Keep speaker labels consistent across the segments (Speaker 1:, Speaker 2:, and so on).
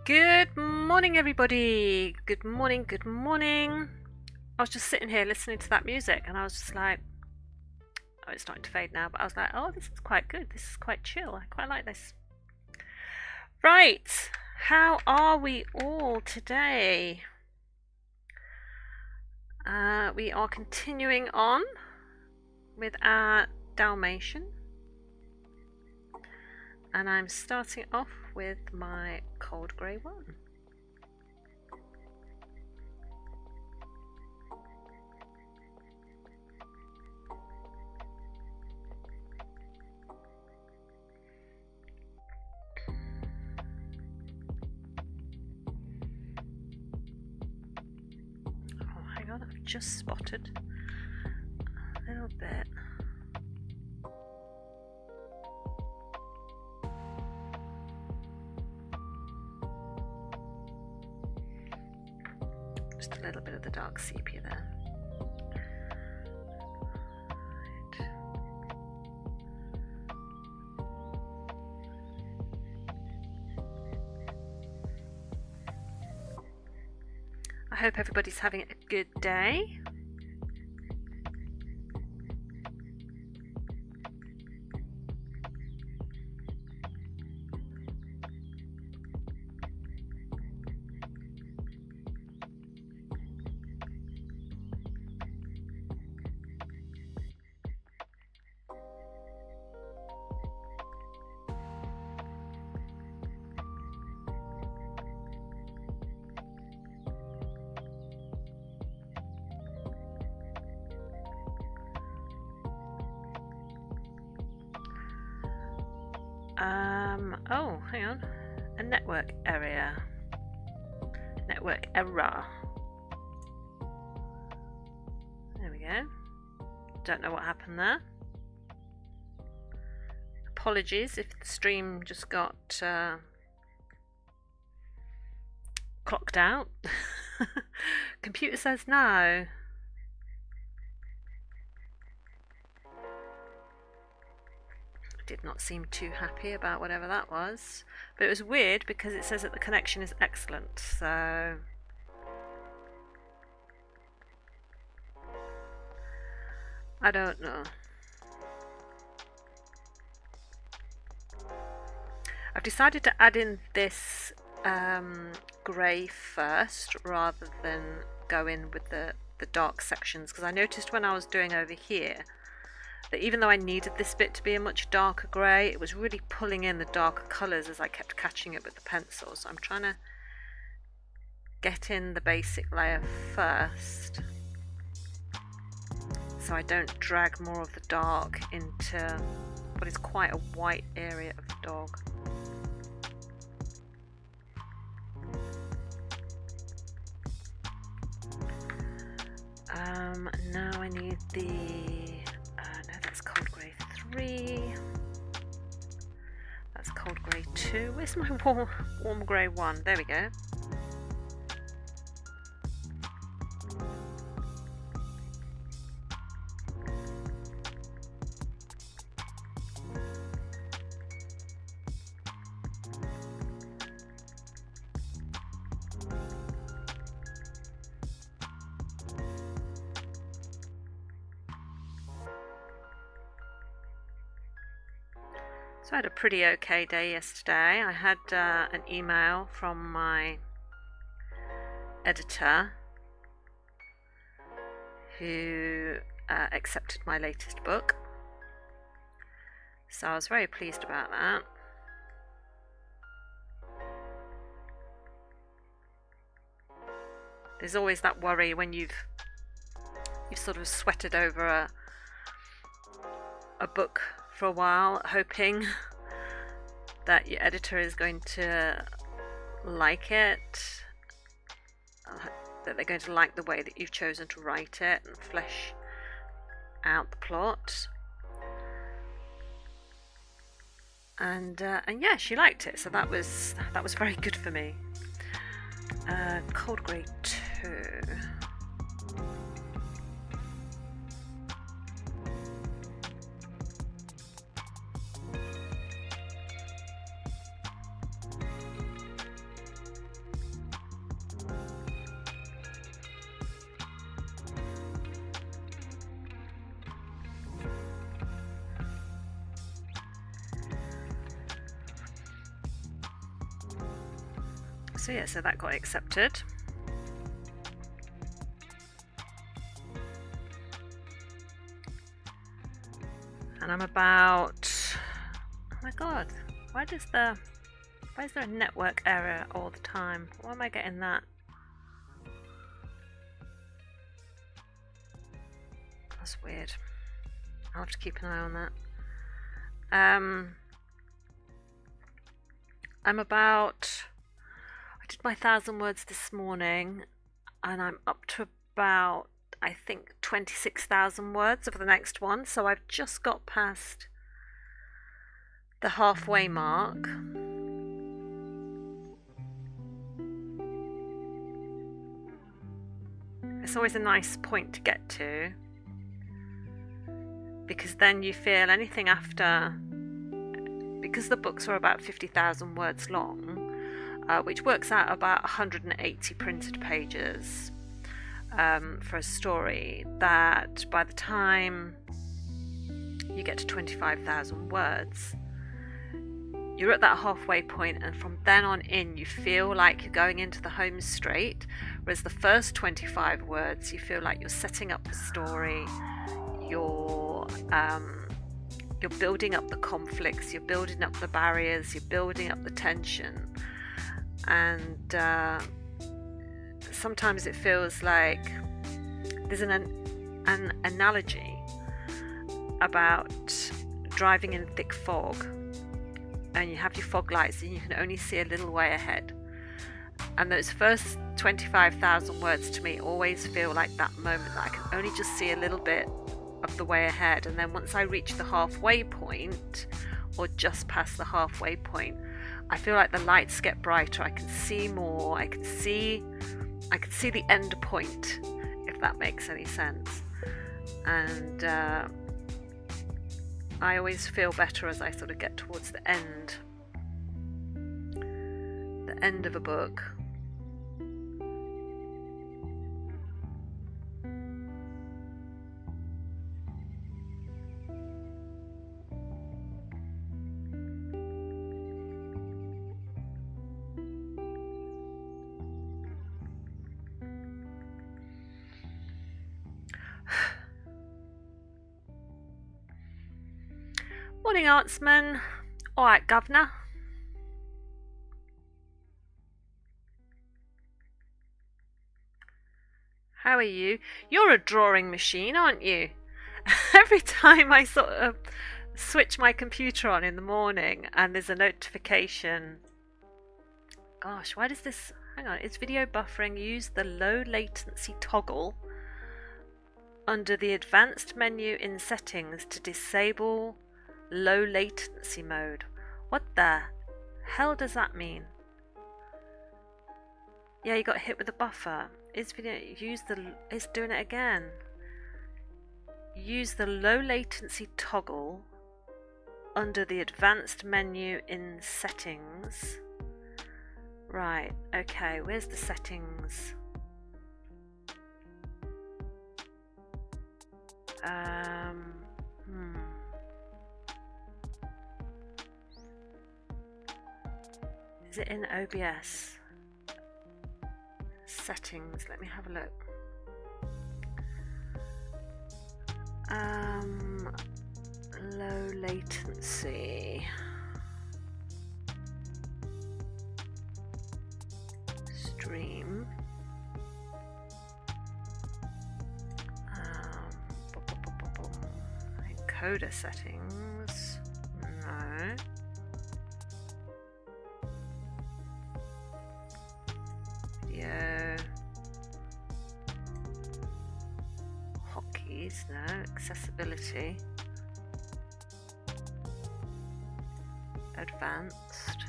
Speaker 1: Good morning, everybody. Good morning, good morning. I was just sitting here listening to that music and I was just like, oh, it's starting to fade now, but I was like, oh, this is quite good. This is quite chill. I quite like this. Right, how are we all today? We are continuing on with our Dalmatian. And I'm starting off with my cold grey one. Oh, hang on, I've just spotted a little bit. Just a little bit of the dark sepia there. Right. I hope everybody's having a good day. Oh, hang on. A network area. Network error. There we go. Don't know what happened there. Apologies if the stream just got clocked out. Computer says no. Did not seem too happy about whatever that was, but it was weird because it says that the connection is excellent, so I don't know. I've decided to add in this grey first rather than go in with the dark sections, because I noticed when I was doing over here that even though I needed this bit to be a much darker grey, it was really pulling in the darker colours as I kept catching it with the pencil. So I'm trying to get in the basic layer first so I don't drag more of the dark into what is quite a white area of the dog. Now I need the cold grey 3. That's cold grey 2. Where's my warm grey 1? There we go. So I had a pretty okay day yesterday. I had an email from my editor who accepted my latest book. So I was very pleased about that. There's always that worry when you've sort of sweated over a book for a while, hoping that your editor is going to like it, that they're going to like the way that you've chosen to write it and flesh out the plot. And yeah, she liked it, so that was very good for me. Cold grey 2. So yeah, so that got accepted. And I'm about, oh my god, why is there a network error all the time? Why am I getting that? That's weird. I'll have to keep an eye on that. I did my 1,000 words this morning, and I'm up to about, I think, 26,000 words of the next one, so I've just got past the halfway mark. It's always a nice point to get to, because then you feel anything after, because the books are about 50,000 words long, which works out about 180 printed pages for a story, that by the time you get to 25,000 words, you're at that halfway point, and from then on in you feel like you're going into the home straight, whereas the first 25 words you feel like you're setting up the story, you're building up the conflicts, you're building up the barriers, you're building up the tension, and sometimes it feels like there's an analogy about driving in thick fog, and you have your fog lights and you can only see a little way ahead, and those first 25,000 words to me always feel like that moment that I can only just see a little bit of the way ahead, and then once I reach the halfway point or just past the halfway point, I feel like the lights get brighter, I can see more, I can see the end point, if that makes any sense. And I always feel better as I sort of get towards the end of a book. Morning, Artsman. All right, Governor. How are you? You're a drawing machine, aren't you? Every time I sort of switch my computer on in the morning and there's a notification. Gosh, why does this... Hang on, it's video buffering. Use the low latency toggle under the advanced menu in settings to disable low latency mode. What the hell does that mean? Yeah, you got hit with a buffer. It's doing it again. Use the low latency toggle under the advanced menu in settings. Right, okay, where's the settings? Is it in OBS? Settings, let me have a look. Low latency. Stream. Encoder settings. No. Video. Hotkeys, no. Accessibility. Advanced.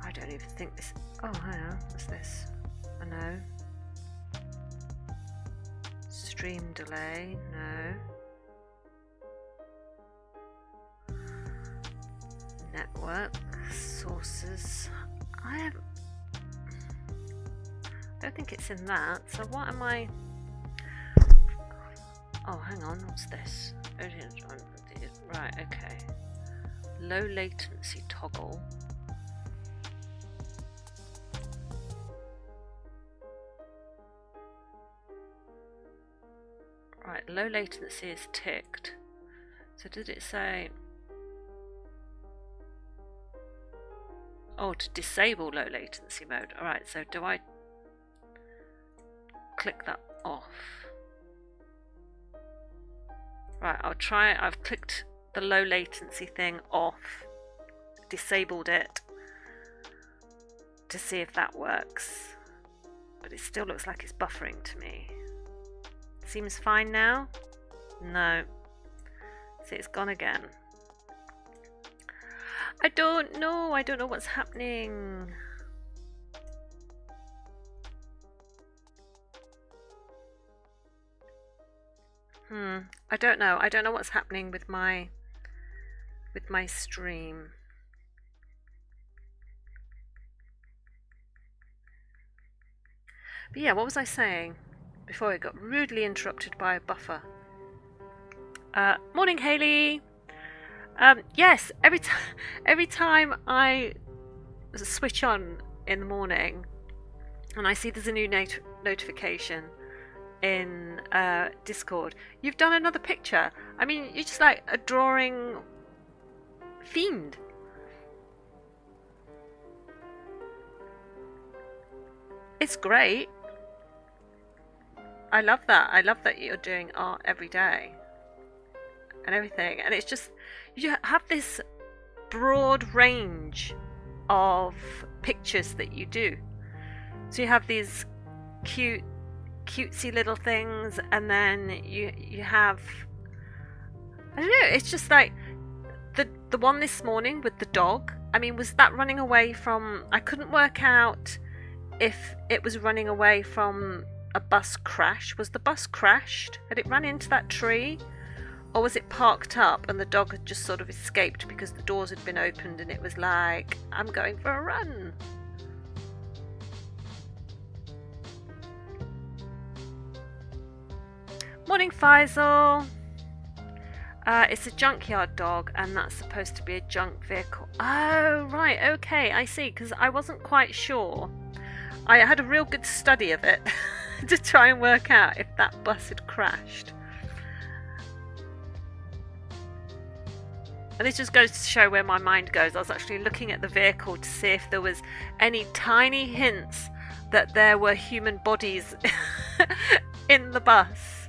Speaker 1: I don't even think this. Oh, hang on. What's this? Oh, no. Stream delay. No. Network sources. I don't think it's in that. So what am I? Oh, hang on. What's this? Right. Okay. Low latency toggle. Right, low latency is ticked. So did it say... Oh, to disable low latency mode. Alright, so do I click that off? Right, I'll try. I've clicked the low latency thing off, disabled it to see if that works. But it still looks like it's buffering to me. Seems fine now? No. See, it's gone again. I don't know what's happening. I don't know what's happening with my stream. But yeah, what was I saying before I got rudely interrupted by a buffer? Morning, Hayley. Yes, every time I switch on in the morning and I see there's a new notification in Discord, you've done another picture. I mean, you're just like a drawing fiend. It's great. I love that. I love that you're doing art every day and everything. And it's just, you have this broad range of pictures that you do. So you have these cutesy little things, and then you have, I don't know, it's just like the one this morning with the dog. I mean, was that running away from, I couldn't work out if it was running away from a bus crash. Was the bus crashed? Had it run into that tree? Or was it parked up and the dog had just sort of escaped because the doors had been opened and it was like, I'm going for a run? Morning, Faisal. It's a junkyard dog, and that's supposed to be a junk vehicle. Oh, right, okay, I see, because I wasn't quite sure. I had a real good study of it to try and work out if that bus had crashed. And this just goes to show where my mind goes. I was actually looking at the vehicle to see if there was any tiny hints that there were human bodies in the bus,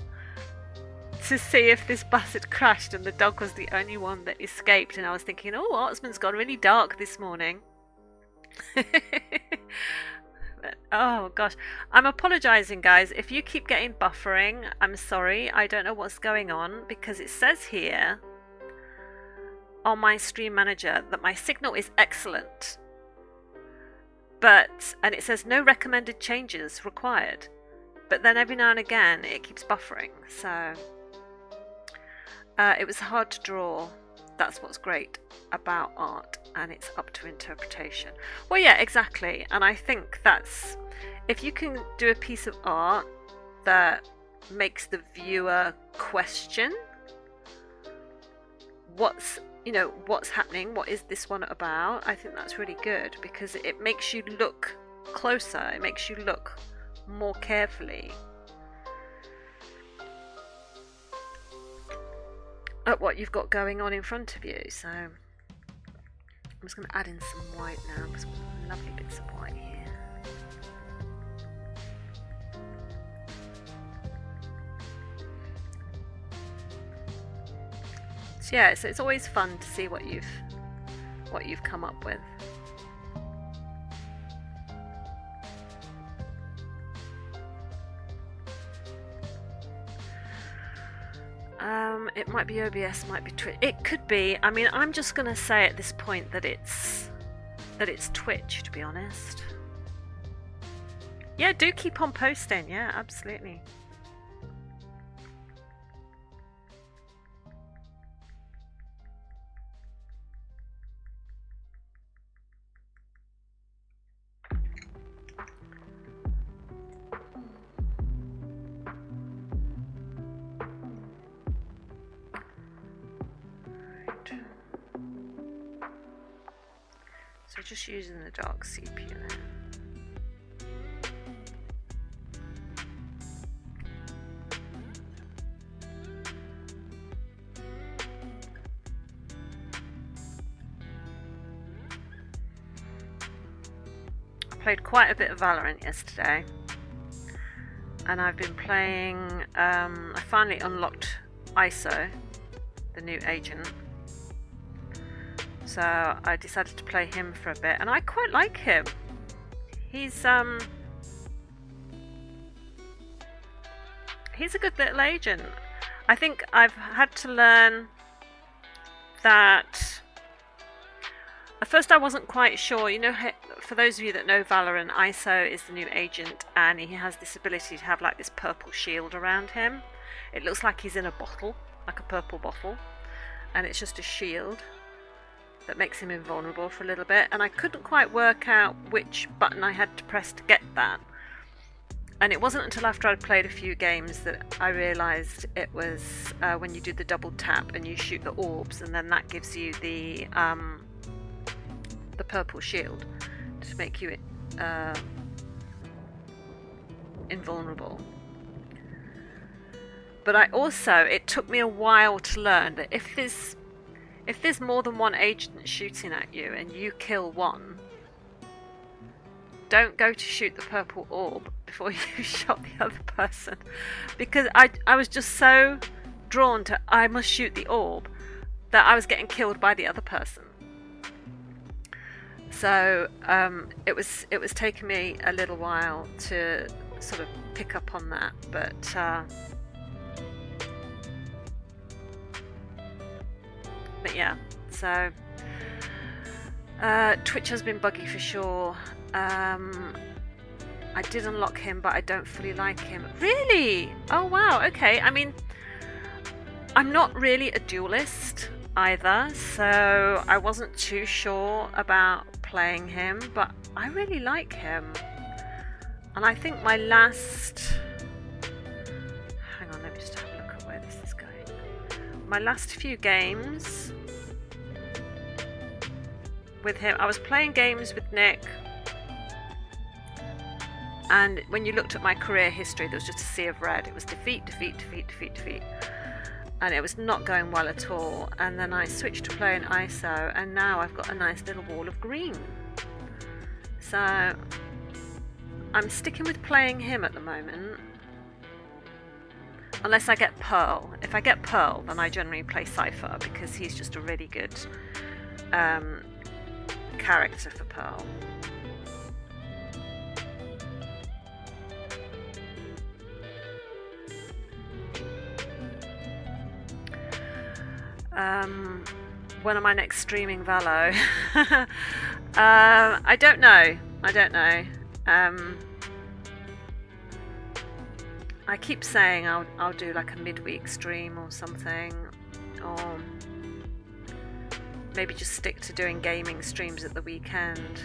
Speaker 1: to see if this bus had crashed and the dog was the only one that escaped. And I was thinking, oh, Otsman's gone really dark this morning. Oh gosh, I'm apologizing, guys, if you keep getting buffering. I'm sorry, I don't know what's going on, because it says here on my stream manager that my signal is excellent, and it says no recommended changes required, but then every now and again it keeps buffering. So it was hard to draw. That's what's great about art, and it's up to interpretation. Well, yeah, exactly. And I think that's, if you can do a piece of art that makes the viewer question what's happening, what is this one about, I think that's really good, because it makes you look closer, it makes you look more carefully at what you've got going on in front of you. So I'm just going to add in some white now, because we've got some lovely bits of white here. So yeah, so it's always fun to see what you've come up with. It might be OBS, might be Twitch. It could be. I mean, I'm just going to say at this point that it's Twitch, to be honest. Yeah, do keep on posting. Yeah, absolutely. So just using the dark sepia there. played quite a bit of Valorant yesterday, and I've been playing. I finally unlocked ISO, the new agent, so I decided to play him for a bit, and I quite like him. He's a good little agent. I think I've had to learn that. At first I wasn't quite sure, you know, for those of you that know Valorant, ISO is the new agent, and he has this ability to have like this purple shield around him. It looks like he's in a bottle, like a purple bottle, and it's just a shield that makes him invulnerable for a little bit, and I couldn't quite work out which button I had to press to get that. And it wasn't until after I'd played a few games that I realised it was when you do the double tap and you shoot the orbs, and then that gives you the purple shield to make you invulnerable. But it took me a while to learn that if there's more than one agent shooting at you and you kill one, don't go to shoot the purple orb before you shot the other person, because I was just so drawn to I must shoot the orb that I was getting killed by the other person. So it was taking me a little while to sort of pick up on that, but yeah. So Twitch has been buggy for sure. I did unlock him, but I don't fully like him. Really? Oh wow, okay. I mean, I'm not really a duelist either, so I wasn't too sure about playing him, but I really like him. And I think my last... Hang on, let me just have a look at where this is going. My last few games with him, I was playing games with Nick, and when you looked at my career history, there was just a sea of red. It was defeat, defeat, defeat, defeat, defeat. And it was not going well at all. And then I switched to playing ISO, and now I've got a nice little wall of green. So I'm sticking with playing him at the moment, unless I get Pearl. If I get Pearl, then I generally play Cypher, because he's just a really good character for Pearl. When am I next streaming Valo? I don't know. I keep saying I'll do like a midweek stream or something, or maybe just stick to doing gaming streams at the weekend.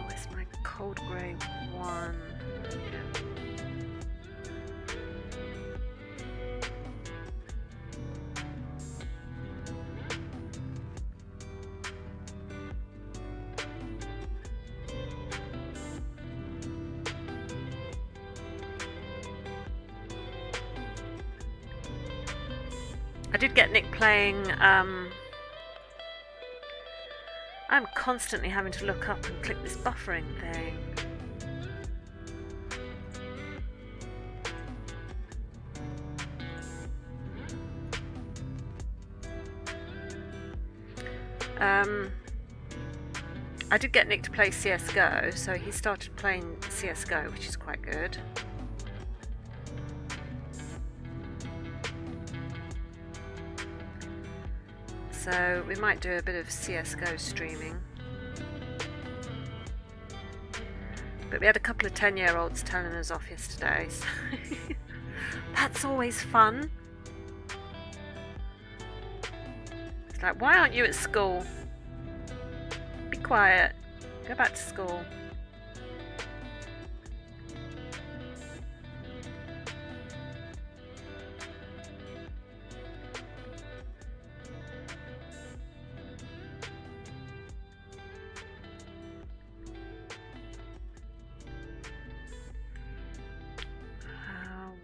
Speaker 1: Where's my cold grey one? I did get Nick playing. I'm constantly having to look up and click this buffering thing. I did get Nick to play CSGO, so he started playing CSGO, which is quite good. So we might do a bit of CSGO streaming. But we had a couple of 10-year-olds telling us off yesterday, so that's always fun. It's like, why aren't you at school? Be quiet. Go back to school.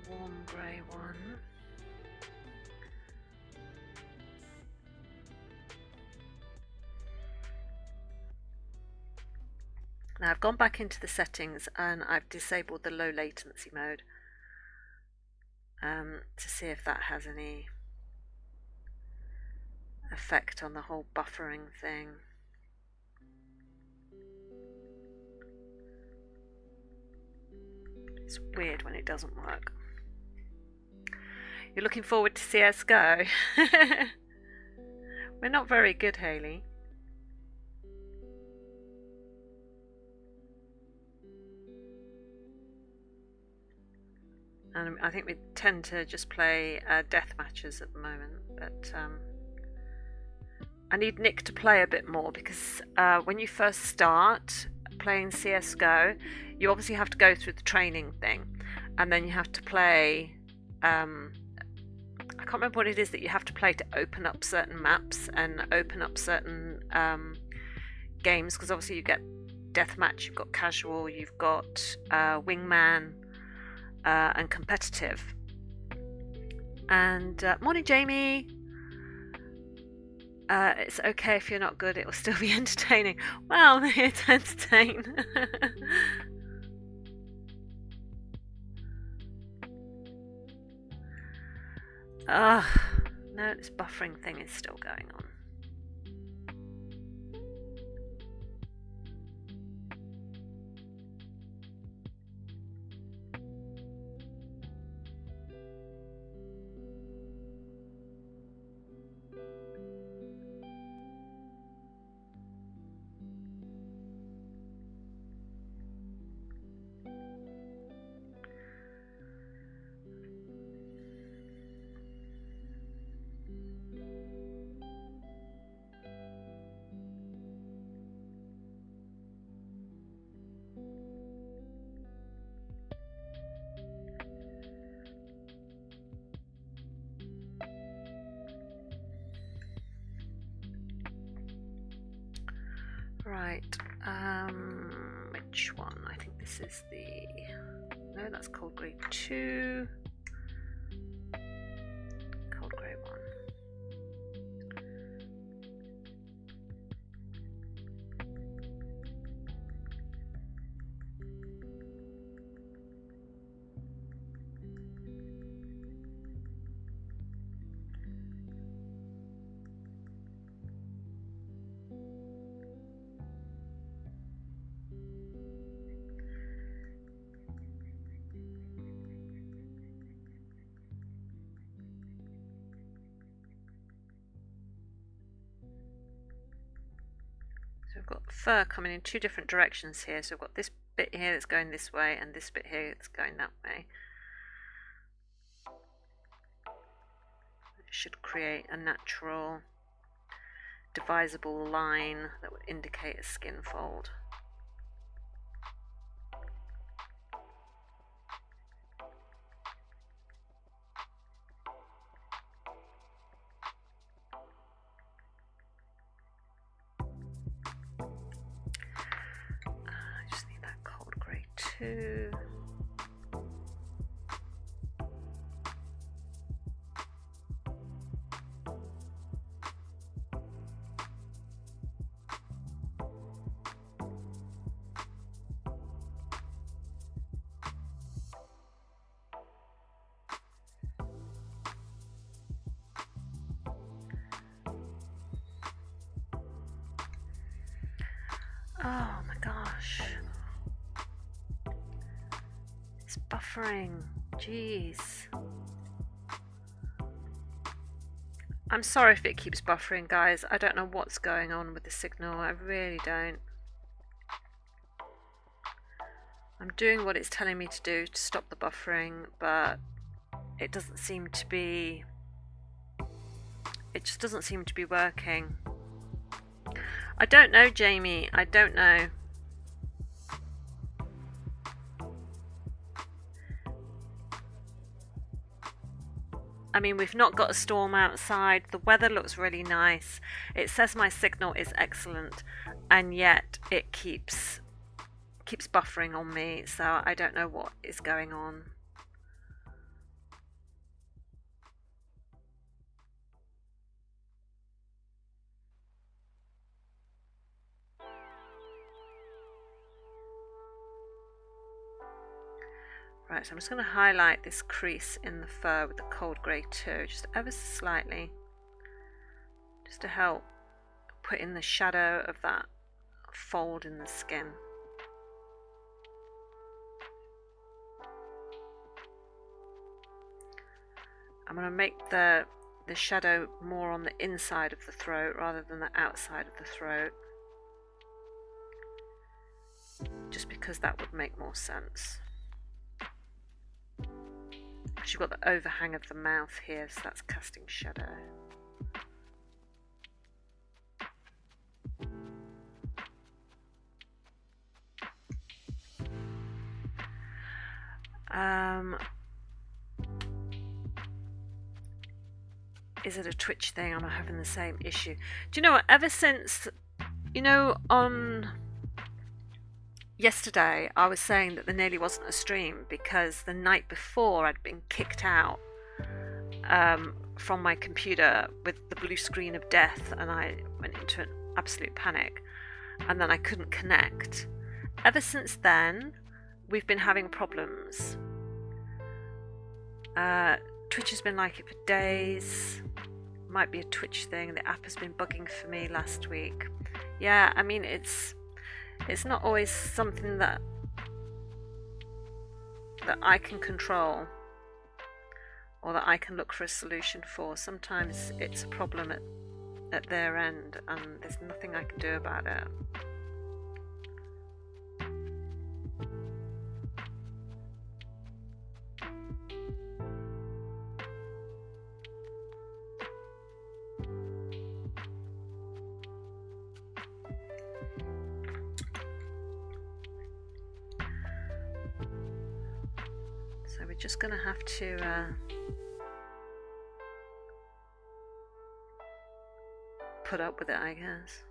Speaker 1: Warm grey one. Now I've gone back into the settings and I've disabled the low latency mode to see if that has any effect on the whole buffering thing. It's weird when it doesn't work. You're looking forward to CSGO? We're not very good, Hayley. And I think we tend to just play death matches at the moment, but I need Nick to play a bit more because when you first start playing CSGO, you obviously have to go through the training thing, and then you have to play. I can't remember what it is that you have to play to open up certain maps and open up certain games, because obviously you get deathmatch, you've got casual, you've got wingman. And competitive. And morning, Jamie. It's okay if you're not good; it will still be entertaining. Well, it's entertain. No, this buffering thing is still going on. Right, which one? I think this is the... No, that's Cold Grey 2. Cold Grey 1. So we've got fur coming in two different directions here. So we've got this bit here that's going this way and this bit here that's going that way. It should create a natural divisible line that would indicate a skin fold. I just need that Cold Grey 2. Oh my gosh. It's buffering. Jeez. I'm sorry if it keeps buffering, guys. I don't know what's going on with the signal. I really don't. I'm doing what it's telling me to do to stop the buffering, but it doesn't seem to be... It just doesn't seem to be working. I don't know, Jamie. I don't know. I mean, we've not got a storm outside. The weather looks really nice. It says my signal is excellent, and yet it keeps buffering on me. So I don't know what is going on. Right, so I'm just going to highlight this crease in the fur with the cold grey too, just ever so slightly, just to help put in the shadow of that fold in the skin. I'm going to make the shadow more on the inside of the throat rather than the outside of the throat, just because that would make more sense. You've got the overhang of the mouth here, so that's casting shadow. Is it a twitch thing? I'm having the same issue. Do you know what? Ever since, on yesterday, I was saying that there nearly wasn't a stream because the night before I'd been kicked out from my computer with the blue screen of death, and I went into an absolute panic, and then I couldn't connect. Ever since then, we've been having problems. Twitch has been like it for days. Might be a Twitch thing. The app has been bugging for me last week. Yeah, I mean, it's not always something that I can control or that I can look for a solution for. Sometimes it's a problem at their end, and there's nothing I can do about it. So we're just going to have to put up with it, I guess.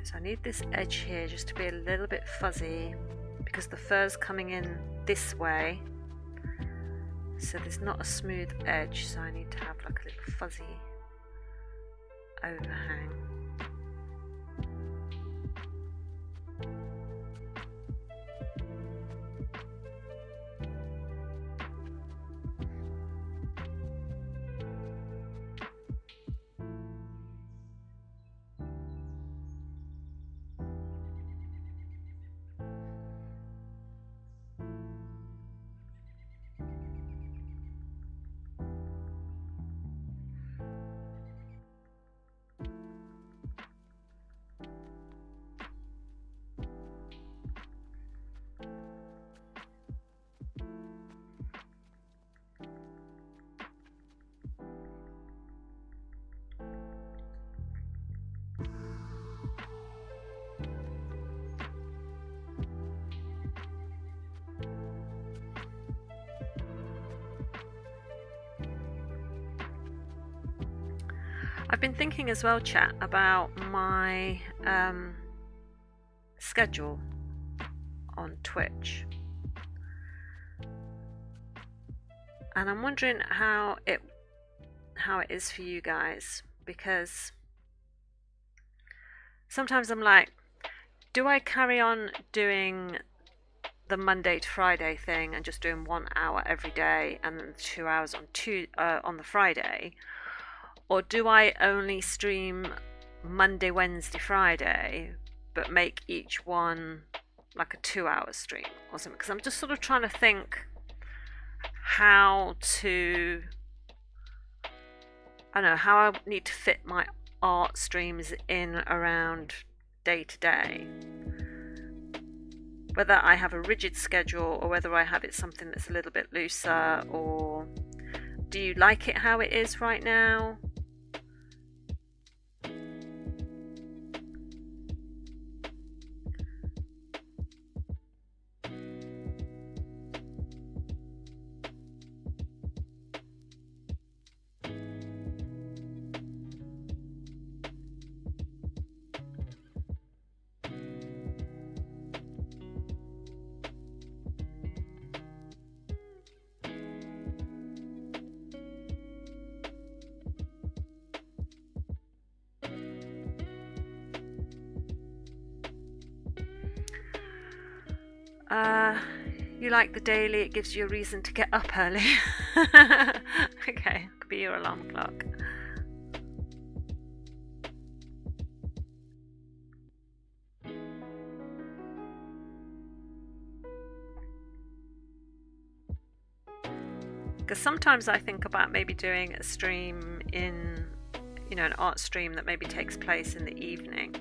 Speaker 1: So I need this edge here just to be a little bit fuzzy because the fur's coming in this way, so there's not a smooth edge, so I need to have like a little fuzzy overhang. I've been thinking as well, chat, about my schedule on Twitch, and I'm wondering how it is for you guys, because sometimes I'm like, do I carry on doing the Monday to Friday thing and just doing 1 hour every day and then 2 hours on the Friday? Or do I only stream Monday, Wednesday, Friday, but make each one like a 2-hour stream or something? Because I'm just sort of trying to think how to, I don't know, how I need to fit my art streams in around day to day. whether I have a rigid schedule or whether I have it something that's a little bit looser. Or do you like it how it is right now? You like the daily, it gives you a reason to get up early. Okay, could be your alarm clock. Because sometimes I think about maybe doing a stream in, an art stream that maybe takes place in the evening.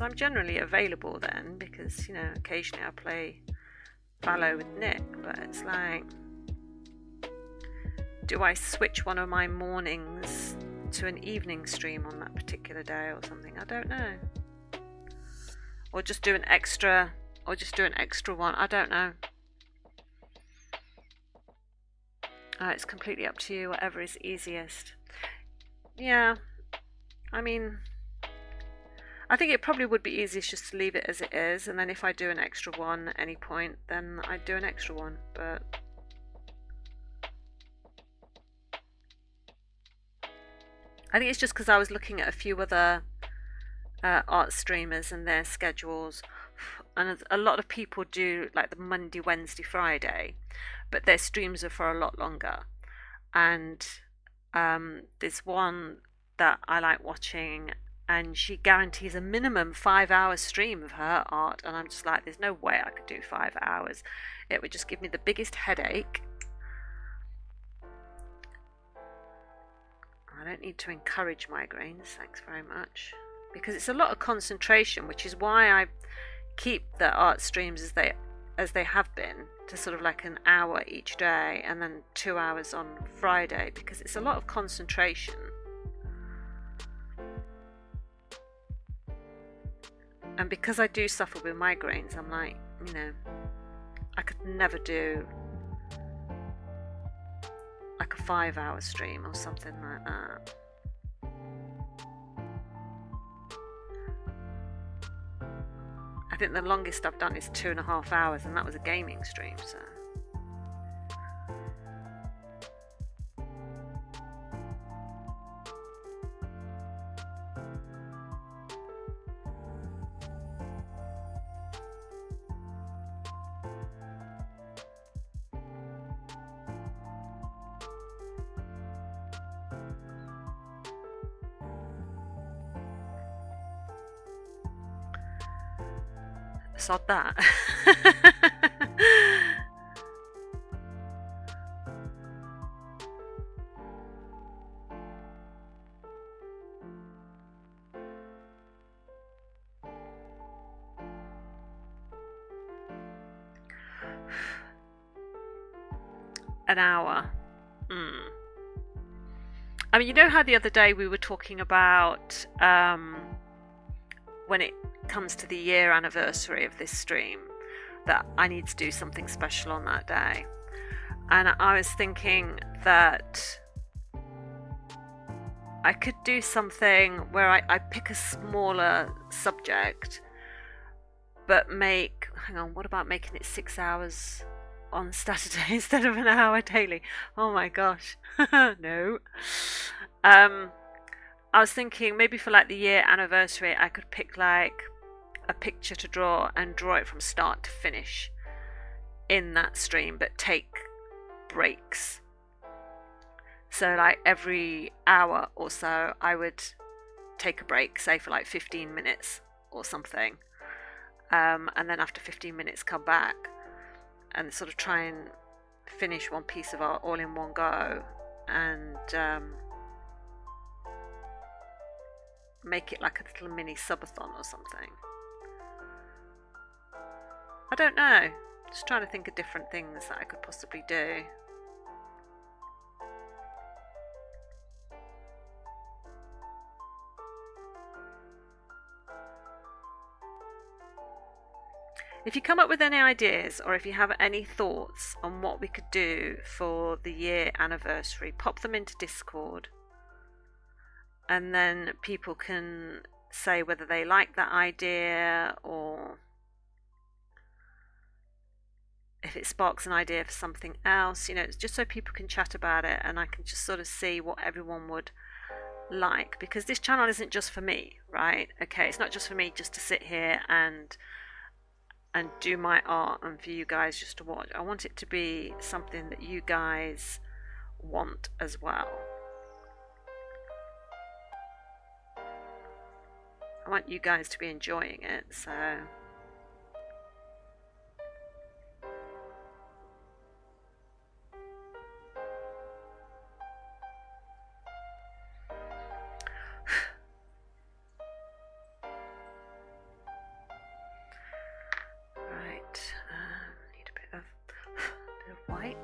Speaker 1: I'm generally available then, because occasionally I play fallow with Nick, but it's like, do I switch one of my mornings to an evening stream on that particular day or something? I don't know. Or just do an extra one. I don't know. It's completely up to you, whatever is easiest. Yeah, I mean, I think it probably would be easiest just to leave it as it is, and then if I do an extra one at any point, then I'd do an extra one. But I think it's just because I was looking at a few other art streamers and their schedules, and a lot of people do like the Monday, Wednesday, Friday, but their streams are for a lot longer. And there's one that I like watching, and she guarantees a minimum 5-hour stream of her art, and I'm just like, there's no way I could do 5 hours. It would just give me the biggest headache. I don't need to encourage migraines, thanks very much, because it's a lot of concentration, which is why I keep the art streams as they have been, to sort of like an hour each day and then 2 hours on Friday, because it's a lot of concentration. And because I do suffer with migraines, I'm like, I could never do like a 5-hour stream or something like that. I think the longest I've done is 2.5 hours, and that was a gaming stream, so. Sod that. An hour. I mean, how the other day we were talking about when it comes to the year anniversary of this stream, that I need to do something special on that day. And I was thinking that I could do something where I pick a smaller subject, but what about making it 6 hours on Saturday instead of an hour daily? Oh my gosh. No. I was thinking maybe for like the year anniversary, I could pick like a picture to draw and draw it from start to finish in that stream, but take breaks. So like every hour or so I would take a break, say for like 15 minutes or something, and then after 15 minutes come back and sort of try and finish one piece of art all in one go. And make it like a little mini subathon or something. I don't know. Just trying to think of different things that I could possibly do. If you come up with any ideas, or if you have any thoughts on what we could do for the year anniversary, pop them into Discord, and then people can say whether they like that idea or if it sparks an idea for something else. You know, it's just so people can chat about it and I can just sort of see what everyone would like, because this channel isn't just for me, right? Okay, it's not just for me just to sit here and do my art and for you guys just to watch. I want it to be something that you guys want as well. I want you guys to be enjoying it, so need a bit of white.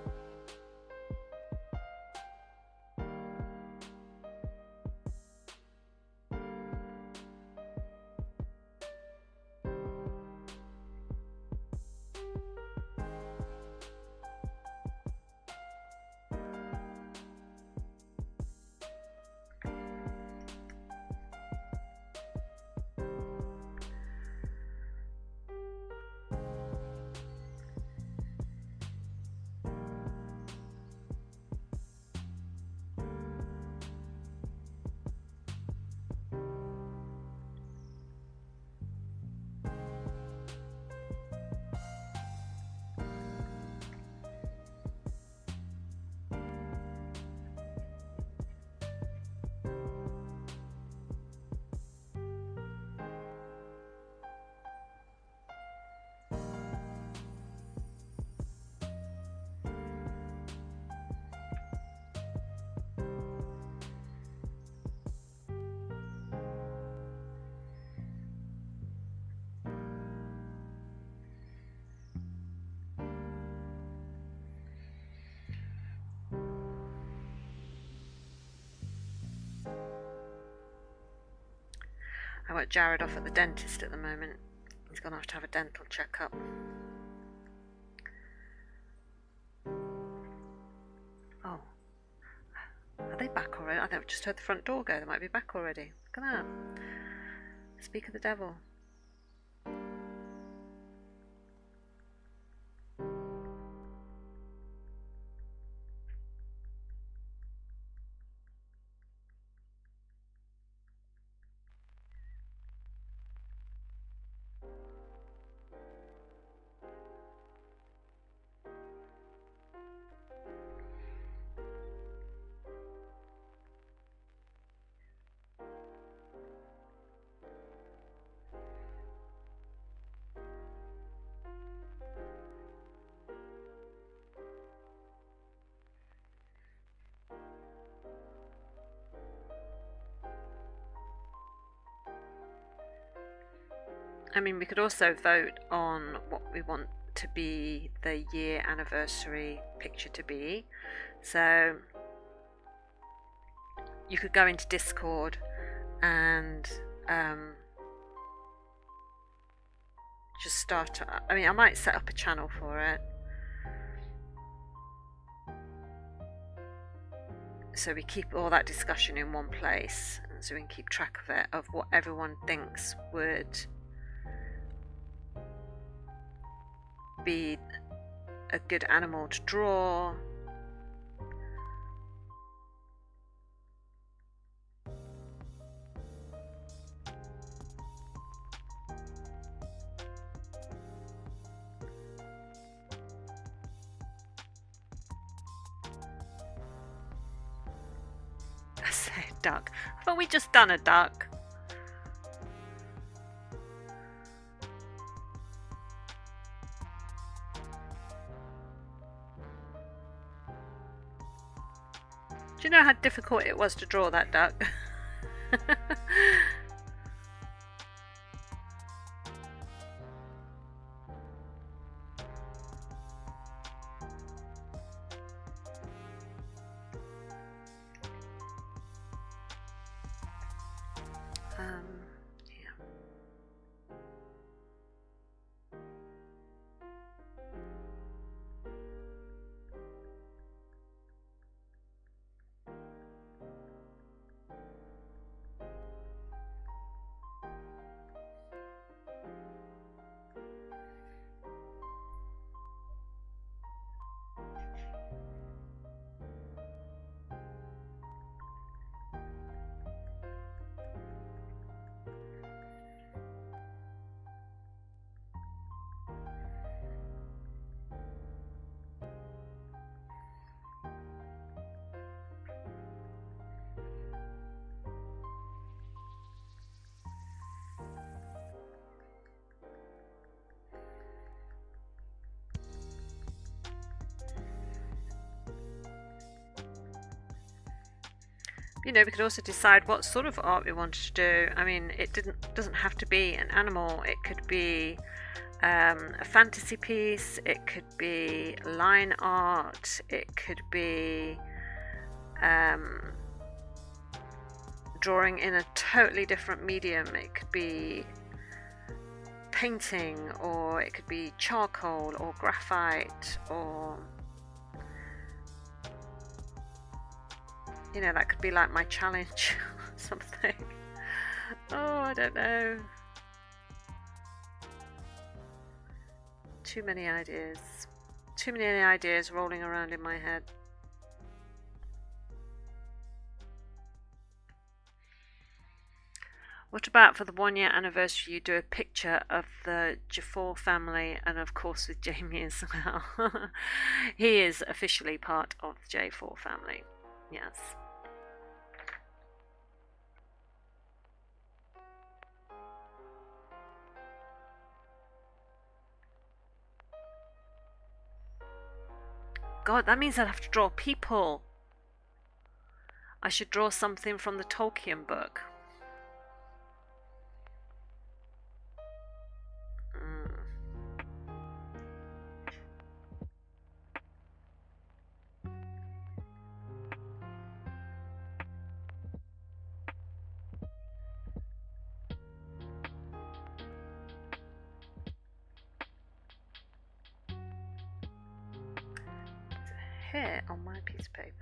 Speaker 1: I want Jared off at the dentist at the moment. He's going to have a dental checkup. Oh. Are they back already? I think I've just heard the front door go. They might be back already. Look at that. Speak of the devil. I mean, we could also vote on what we want to be the year anniversary picture to be. So you could go into Discord and just start. I mean, I might set up a channel for it, so we keep all that discussion in one place, and so we can keep track of it, of what everyone thinks would be a good animal to draw. I say duck. I thought we'd just done a duck. Do you know how difficult it was to draw that duck? You know, we could also decide what sort of art we wanted to do. I mean, doesn't have to be an animal. It could be a fantasy piece. It could be line art. It could be drawing in a totally different medium. It could be painting, or it could be charcoal or graphite, or you know, that could be like my challenge or something. Oh, I don't know. Too many ideas. Too many ideas rolling around in my head. What about for the 1-year anniversary you do a picture of the Jaffor family, and of course with Jamie as well. He is officially part of the J4 family. Yes. God, that means I'd have to draw people. I should draw something from the Tolkien book. Here on my piece of paper.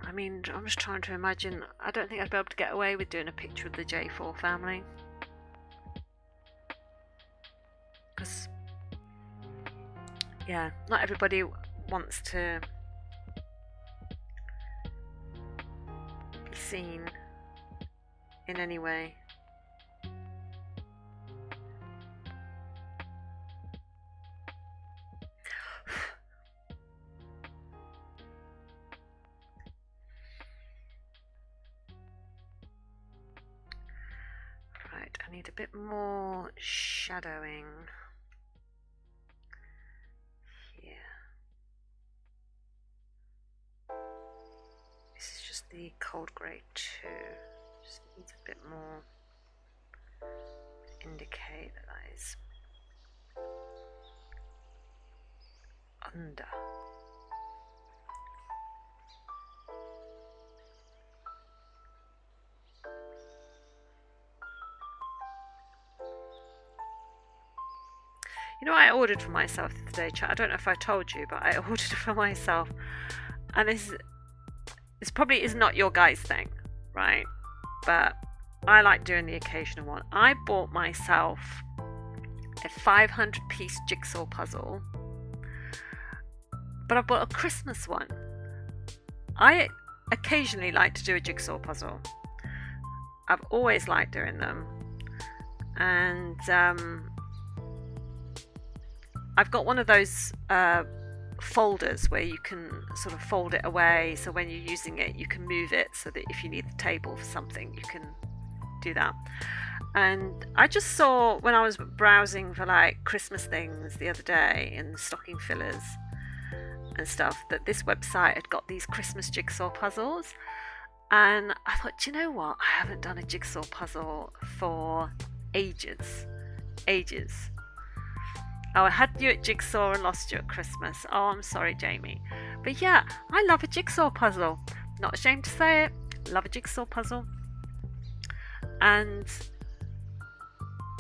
Speaker 1: I mean, I'm just trying to imagine. I don't think I'd be able to get away with doing a picture of the J4 family. Because, yeah, not everybody wants to be seen in any way. I need a bit more shadowing here. This is just the cold grey too. Just needs a bit more to indicate that that is under. You know, I ordered for myself the other day, chat. I don't know if I told you, but I ordered for myself. And this probably is not your guys' thing, right? But I like doing the occasional one. I bought myself a 500-piece jigsaw puzzle, but I bought a Christmas one. I occasionally like to do a jigsaw puzzle. I've always liked doing them. And I've got one of those folders where you can sort of fold it away, so when you're using it you can move it so that if you need the table for something you can do that. And I just saw when I was browsing for like Christmas things the other day and stocking fillers and stuff that this website had got these Christmas jigsaw puzzles, and I thought, do you know what, I haven't done a jigsaw puzzle for ages. ages. Oh, I had you at Jigsaw and lost you at Christmas. Oh, I'm sorry, Jamie. But yeah, I love a jigsaw puzzle. Not ashamed to say it. Love a jigsaw puzzle. And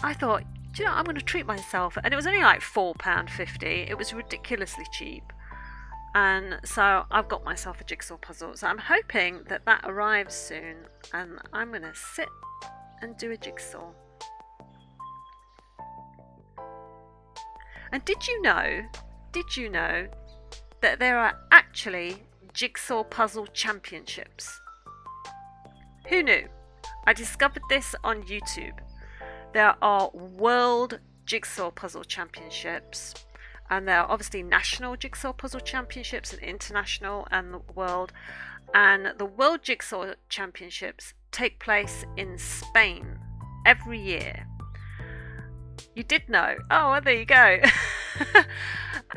Speaker 1: I thought, do you know, I'm going to treat myself. And it was only like £4.50. It was ridiculously cheap. And so I've got myself a jigsaw puzzle. So I'm hoping that that arrives soon. And I'm going to sit and do a jigsaw. And did you know that there are actually jigsaw puzzle championships? Who knew? I discovered this on YouTube. There are world jigsaw puzzle championships, and there are obviously national jigsaw puzzle championships and international and the world. And the world jigsaw championships take place in Spain every year. You did know. Oh, well, there you go.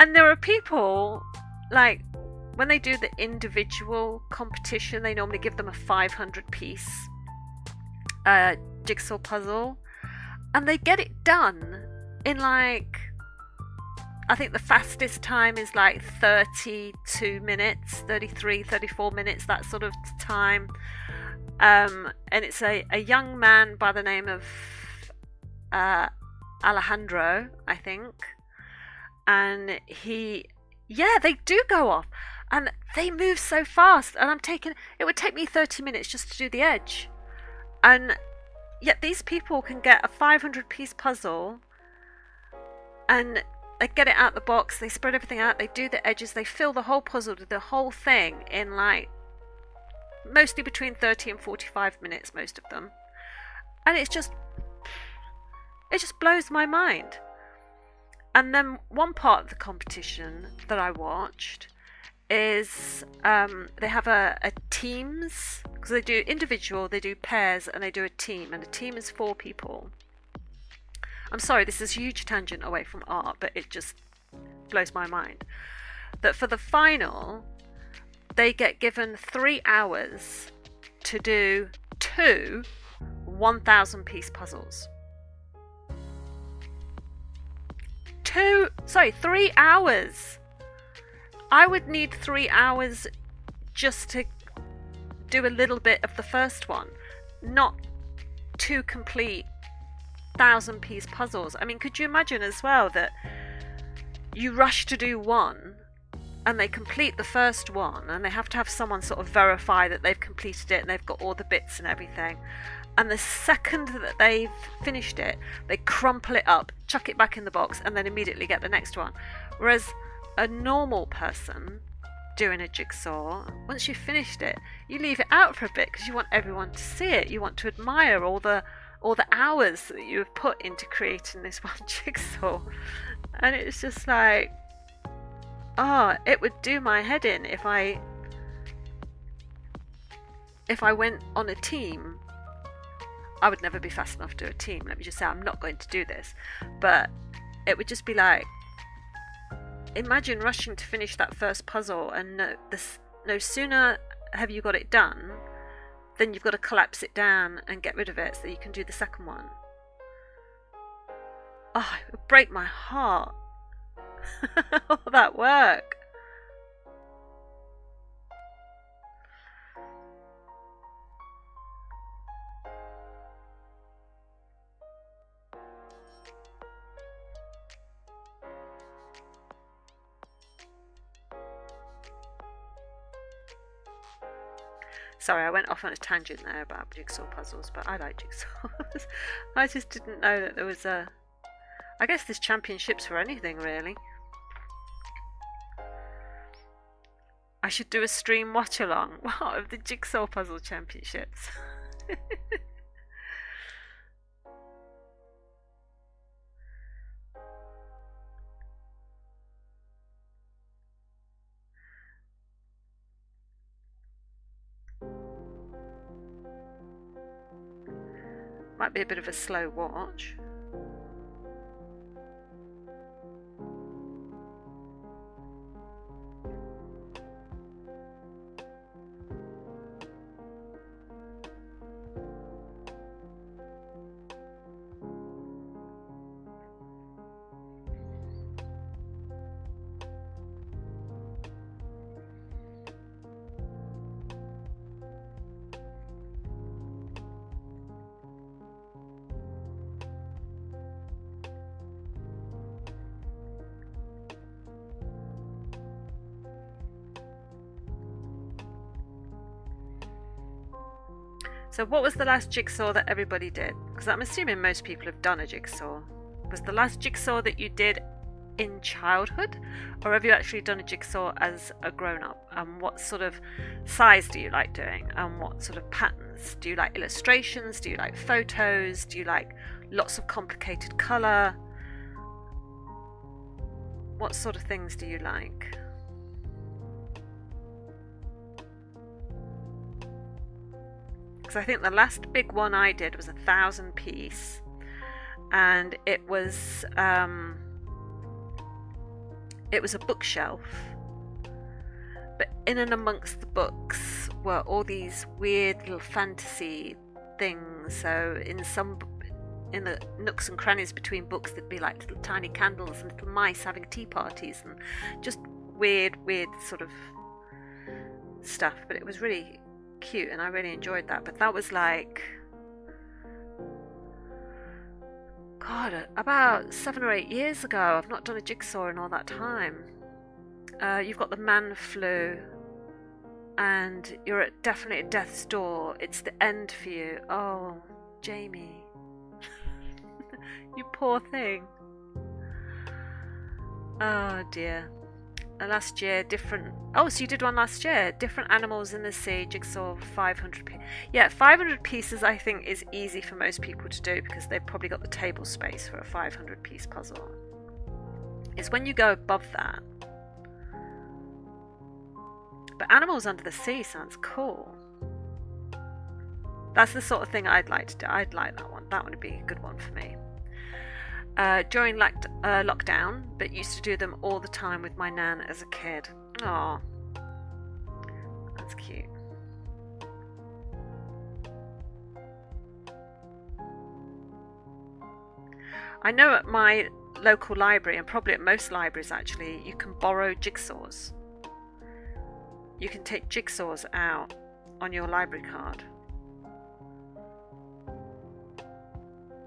Speaker 1: And there are people, like, when they do the individual competition, they normally give them a 500 piece jigsaw puzzle, and they get it done in, like, I think the fastest time is like 32 minutes, 33, 34 minutes, that sort of time. And it's a young man by the name of Alejandro, I think. And they do go off. And they move so fast. And it would take me 30 minutes just to do the edge. And yet these people can get a 500 piece puzzle and they get it out the box, they spread everything out, they do the edges, they fill the whole puzzle, the whole thing in like mostly between 30 and 45 minutes, most of them. And it just blows my mind. And then one part of the competition that I watched is they have a teams, because they do individual, they do pairs, and they do a team, and a team is 4 people. I'm sorry, this is a huge tangent away from art, but it just blows my mind. That for the final, they get given 3 hours to do 2 1,000 piece puzzles. 3 hours. I would need 3 hours just to do a little bit of the first one, not 2 complete 1,000 piece puzzles. I mean, could you imagine as well that you rush to do one and they complete the first one and they have to have someone sort of verify that they've completed it and they've got all the bits and everything, and the second that they've finished it, they crumple it up, chuck it back in the box, and then immediately get the next one. Whereas a normal person doing a jigsaw, once you've finished it, you leave it out for a bit because you want everyone to see it. You want to admire all the hours that you have put into creating this one jigsaw. And it's just like, it would do my head in if I went on a team. I would never be fast enough to do a team. Let me just say, I'm not going to do this. But it would just be like, imagine rushing to finish that first puzzle, and no sooner have you got it done, then you've got to collapse it down and get rid of it so you can do the second one. Oh, it would break my heart. All that work. Sorry, I went off on a tangent there about jigsaw puzzles, but I like jigsaws. I just didn't know that there was I guess there's championships for anything, really. I should do a stream watch along. What, of the jigsaw puzzle championships? Might be a bit of a slow watch. So what was the last jigsaw that everybody did? Because I'm assuming most people have done a jigsaw. Was the last jigsaw that you did in childhood, or have you actually done a jigsaw as a grown-up? And what sort of size do you like doing, and what sort of patterns? Do you like illustrations? Do you like photos? Do you like lots of complicated colour? What sort of things do you like? Because I think the last big one I did was 1,000 piece, and it was a bookshelf, but in and amongst the books were all these weird little fantasy things. So in the nooks and crannies between books, there'd be like little tiny candles and little mice having tea parties and just weird sort of stuff. But it was really cute and I really enjoyed that. But that was like, God, about 7 or 8 years ago. I've not done a jigsaw in all that time. You've got the man flu, and you're definitely at death's door. It's the end for you. Oh, Jamie. You poor thing. Oh dear. Last year, different... Oh, so you did one last year. Different animals in the sea, jigsaw, 500 pieces. Yeah, 500 pieces I think is easy for most people to do because they've probably got the table space for a 500 piece puzzle. It's when you go above that. But animals under the sea sounds cool. That's the sort of thing I'd like to do. I'd like that one. That would be a good one for me. During lockdown, but used to do them all the time with my nan as a kid. Aw, that's cute. I know at my local library, and probably at most libraries actually, you can borrow jigsaws. You can take jigsaws out on your library card.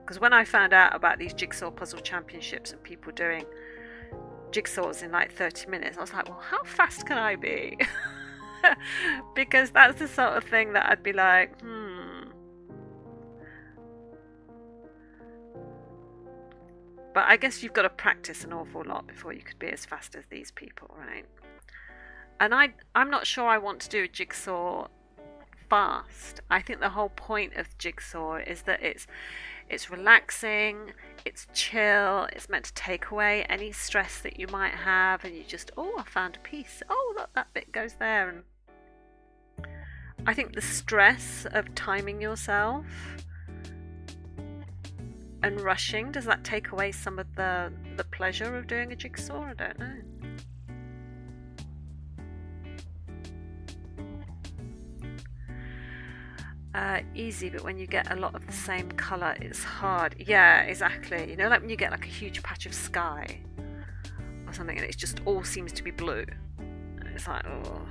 Speaker 1: Because when I found out about these jigsaw puzzle championships and people doing jigsaws in like 30 minutes, I was like, well, how fast can I be? Because that's the sort of thing that I'd be like, But I guess you've got to practice an awful lot before you could be as fast as these people, right? And I'm not sure I want to do a jigsaw fast. I think the whole point of jigsaw is that it's relaxing, it's chill, it's meant to take away any stress that you might have, and you just, oh, I found a piece, oh, look, that bit goes there. And I think the stress of timing yourself and rushing, does that take away some of the pleasure of doing a jigsaw? I don't know. Easy, but when you get a lot of the same colour, it's hard. Yeah, exactly. You know, like when you get like a huge patch of sky or something and it just all seems to be blue. And it's like, oh.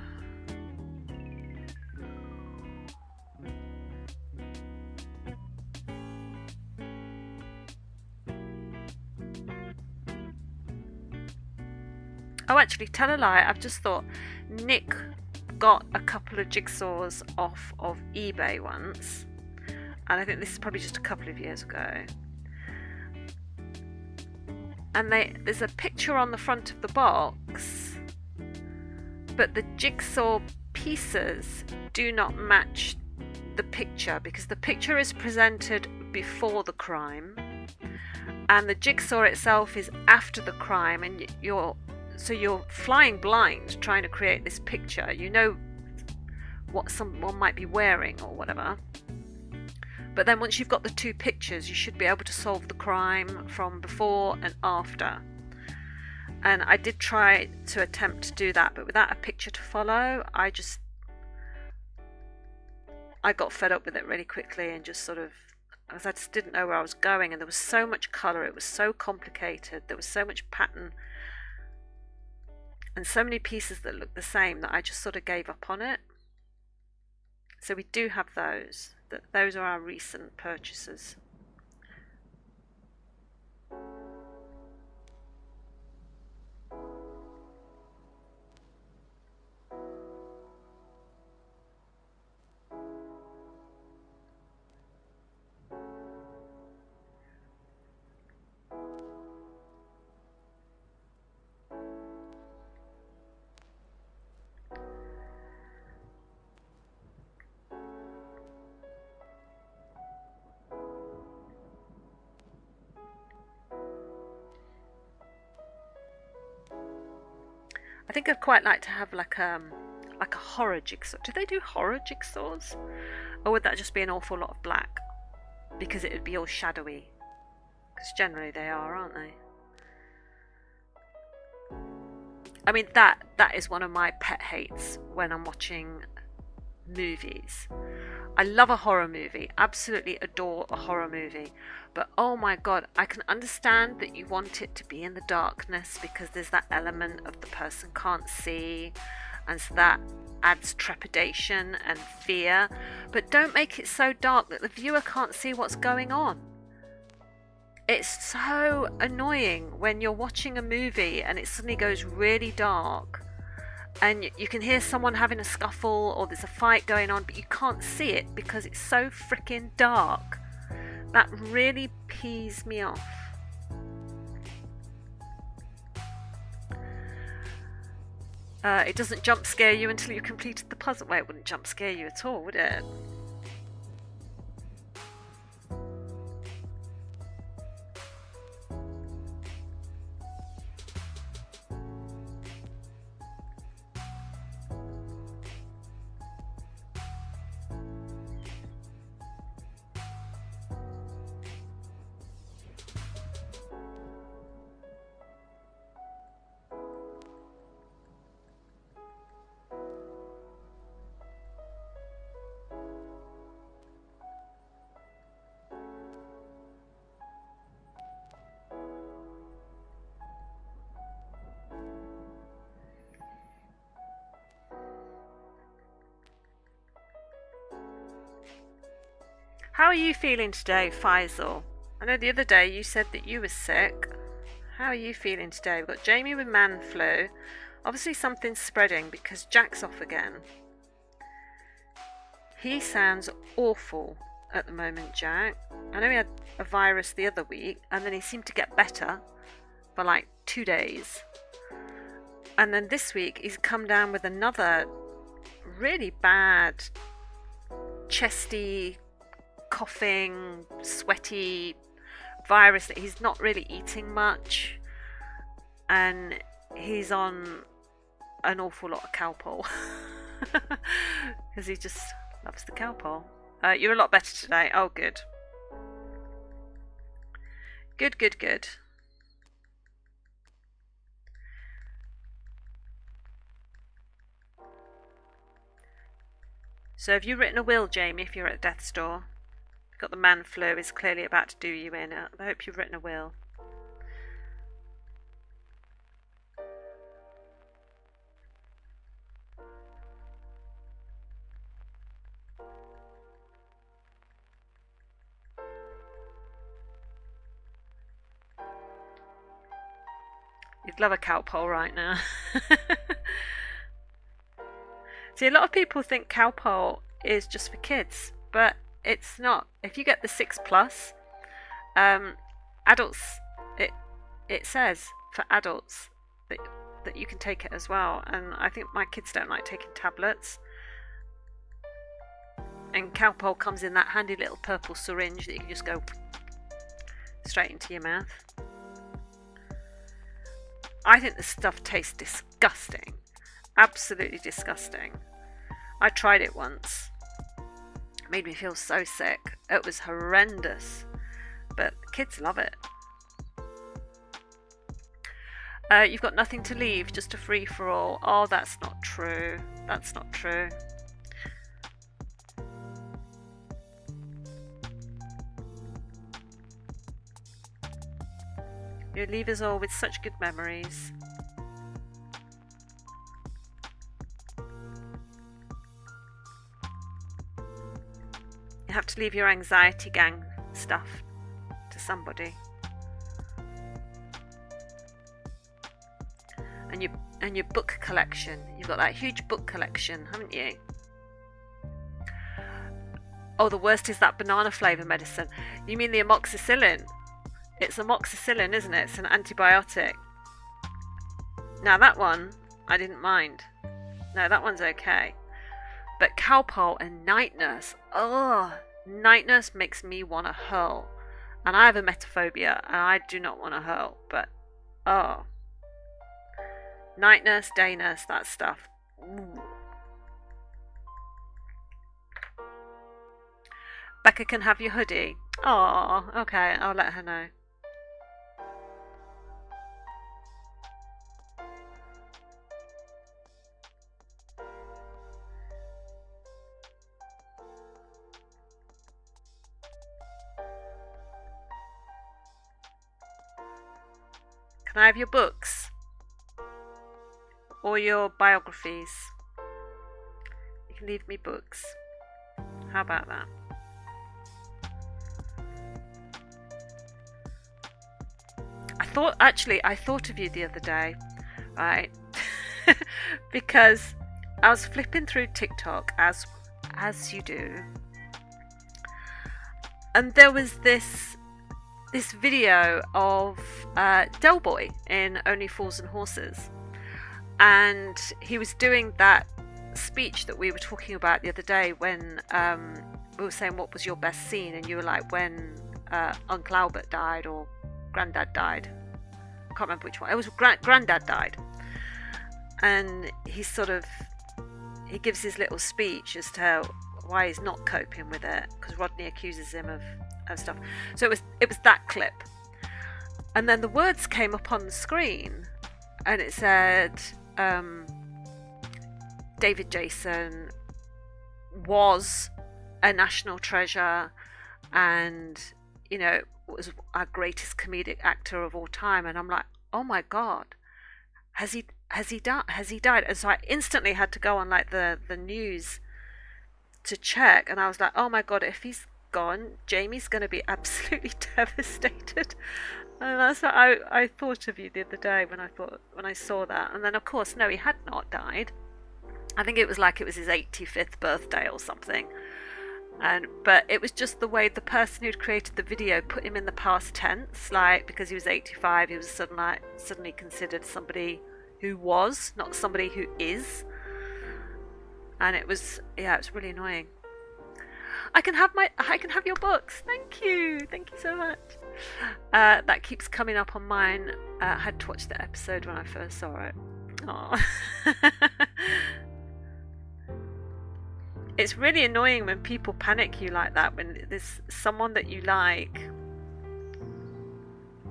Speaker 1: Oh, actually, tell a lie. I've just thought Nick got a couple of jigsaws off of eBay once, and I think this is probably just a couple of years ago, and there's a picture on the front of the box, but the jigsaw pieces do not match the picture because the picture is presented before the crime and the jigsaw itself is after the crime, and you're flying blind trying to create this picture. You know what someone might be wearing or whatever. But then once you've got the two pictures, you should be able to solve the crime from before and after. And I did try to attempt to do that, but without a picture to follow, I got fed up with it really quickly and just sort of, because I just didn't know where I was going, and there was so much colour, it was so complicated, there was so much pattern and so many pieces that looked the same that I just sort of gave up on it. So we do have those. Those are our recent purchases. think I'd quite like to have like a horror jigsaw. Do they do horror jigsaws? Or would that just be an awful lot of black? Because it would be all shadowy. Because generally they are, aren't they? I mean, that is one of my pet hates when I'm watching movies. I love a horror movie, absolutely adore a horror movie, but oh my god, I can understand that you want it to be in the darkness because there's that element of the person can't see, and so that adds trepidation and fear, but don't make it so dark that the viewer can't see what's going on. It's so annoying when you're watching a movie and it suddenly goes really dark and you can hear someone having a scuffle or there's a fight going on, but you can't see it because it's so freaking dark. That really pees me off. It doesn't jump scare you until you completed the puzzle. Well, it wouldn't jump scare you at all, would it? How are you feeling today, Faisal? I know the other day you said that you were sick. How are you feeling today? We've got Jamie with man flu. Obviously something's spreading because Jack's off again. He sounds awful at the moment, Jack. I know he had a virus the other week and then he seemed to get better for like 2 days. And then this week he's come down with another really bad chesty, coughing, sweaty virus that he's not really eating much, and he's on an awful lot of Calpol because he just loves the Calpol. You're a lot better today. Oh, good. Good. So have you written a will, Jamie, if you're at death's door? Got the man flu is clearly about to do you in. I hope you've written a will. You'd love a Calpol right now. See, a lot of people think Calpol is just for kids, but it's not. If you get the 6+, adults, it says for adults that you can take it as well. And I think my kids don't like taking tablets. And Calpol comes in that handy little purple syringe that you can just go straight into your mouth. I think the stuff tastes disgusting. Absolutely disgusting. I tried it once. It made me feel so sick. It was horrendous. But kids love it. You've got nothing to leave, just a free-for-all. Oh, that's not true. That's not true. You leave us all with such good memories. You have to leave your anxiety gang stuff to somebody. And your book collection. You've got that huge book collection, haven't you? Oh, the worst is that banana flavour medicine. You mean the amoxicillin? It's amoxicillin, isn't it? It's an antibiotic. Now that one, I didn't mind. No, that one's okay. But Calpol and Night Nurse, Night Nurse makes me want to hurl. And I have a metaphobia, and I do not want to hurl. But, Night nurse, day nurse, that stuff. Ooh. Becca can have your hoodie. Oh, okay, I'll let her know. Can I have your books? Or your biographies? You can leave me books. How about that? I thought of you the other day, right? Because I was flipping through TikTok as you do, and there was this video of Del Boy in Only Fools and Horses, and he was doing that speech that we were talking about the other day when we were saying what was your best scene, and you were like when Uncle Albert died or Granddad died. I can't remember which one. It was Granddad died, and he gives his little speech as to why he's not coping with it because Rodney accuses him of stuff. So it was that clip, and then the words came up on the screen, and it said David Jason was a national treasure, and was our greatest comedic actor of all time. And I'm like, oh my god, has he died? And so I instantly had to go on like the news to check, and I was like, oh my god, if he's gone, Jamie's going to be absolutely devastated. And that's what I thought of you the other day when I saw that. And then of course, no, he had not died. I think it was his 85th birthday or something. But it was just the way the person who'd created the video put him in the past tense, like because he was 85, he was suddenly considered somebody who was, not somebody who is. And it was really annoying. I can have your books. Thank you so much. That keeps coming up on mine. I had to watch the episode when I first saw it. Aww. It's really annoying when people panic you like that, when there's someone that you like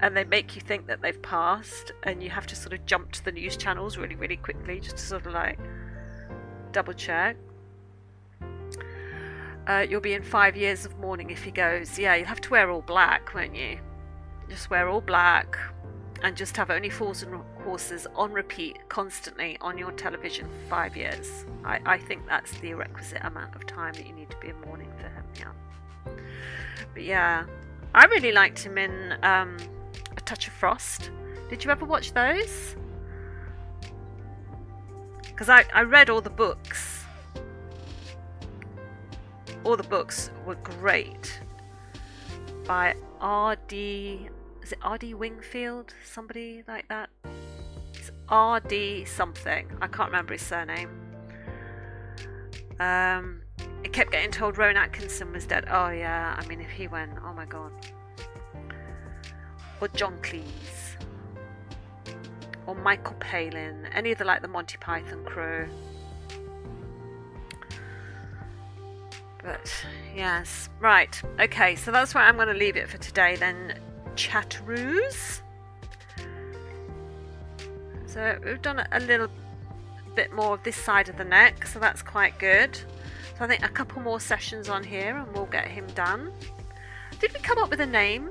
Speaker 1: and they make you think that they've passed, and you have to sort of jump to the news channels really, really quickly just to sort of like double check. You'll be in 5 years of mourning if he goes. Yeah, you'll have to wear all black, won't you? Just wear all black and just have Only Fools and Horses on repeat constantly on your television for 5 years. I think that's the requisite amount of time that you need to be in mourning for him, yeah. But yeah, I really liked him in A Touch of Frost. Did you ever watch those? Because I read all the books. All the books were great by R.D. Is it R.D. Wingfield? Somebody like that? It's R.D. something. I can't remember his surname. It kept getting told Rowan Atkinson was dead. Oh yeah, I mean if he went, oh my god. Or John Cleese. Or Michael Palin. Any of the Monty Python crew. But yes, right, okay, so that's where I'm going to leave it for today then, chatteroos. So we've done a little bit more of this side of the neck, so that's quite good. So I think a couple more sessions on here and we'll get him done. Did we come up with a name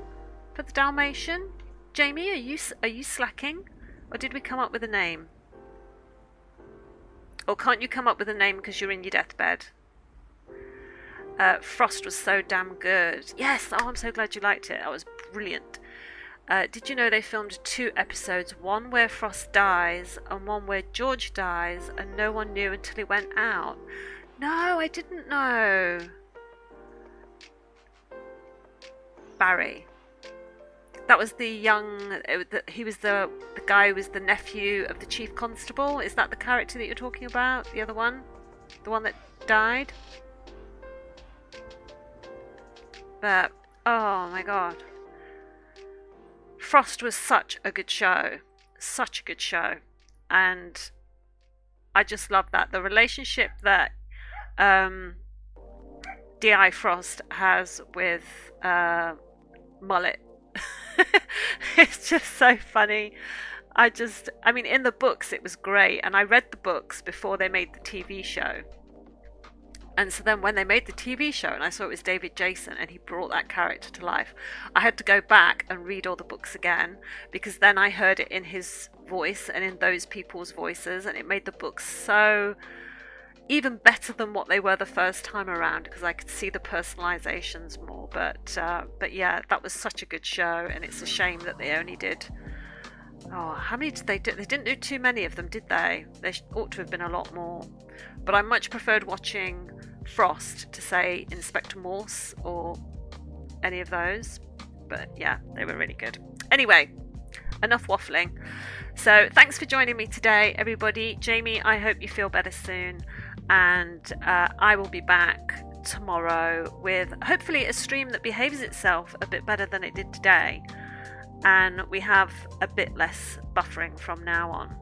Speaker 1: for the Dalmatian? Jamie, are you slacking? Or did we come up with a name? Or can't you come up with a name because you're in your deathbed? Frost was so damn good. Yes, oh, I'm so glad you liked it. That was brilliant. Did you know they filmed 2 episodes, one where Frost dies and one where George dies, and no one knew until it went out? No, I didn't know. Barry. That was the young... he was the guy who was the nephew of the chief constable. Is that the character that you're talking about? The other one? The one that died? But, oh my god. Frost was such a good show. Such a good show. and I just love that. The relationship that D.I. Frost has with Mullet. It's just so funny. I mean, in the books it was great, and I read the books before they made the TV show. And so then when they made the TV show and I saw it was David Jason and he brought that character to life, I had to go back and read all the books again, because then I heard it in his voice and in those people's voices, and it made the books so even better than what they were the first time around, because I could see the personalizations more. But yeah, that was such a good show, and it's a shame that they only did, how many did they do? They didn't do too many of them, did they? There ought to have been a lot more. But I much preferred watching Frost to, say, Inspector Morse or any of those. But yeah, they were really good. Anyway, enough waffling. So thanks for joining me today, everybody. Jamie, I hope you feel better soon. And I will be back tomorrow with hopefully a stream that behaves itself a bit better than it did today. And we have a bit less buffering from now on.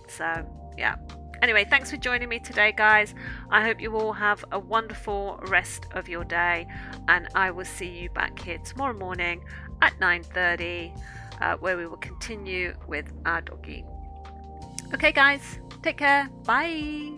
Speaker 1: So yeah. Anyway, thanks for joining me today, guys. I hope you all have a wonderful rest of your day, and I will see you back here tomorrow morning at 9:30, where we will continue with our doggy. Okay, guys, take care. Bye.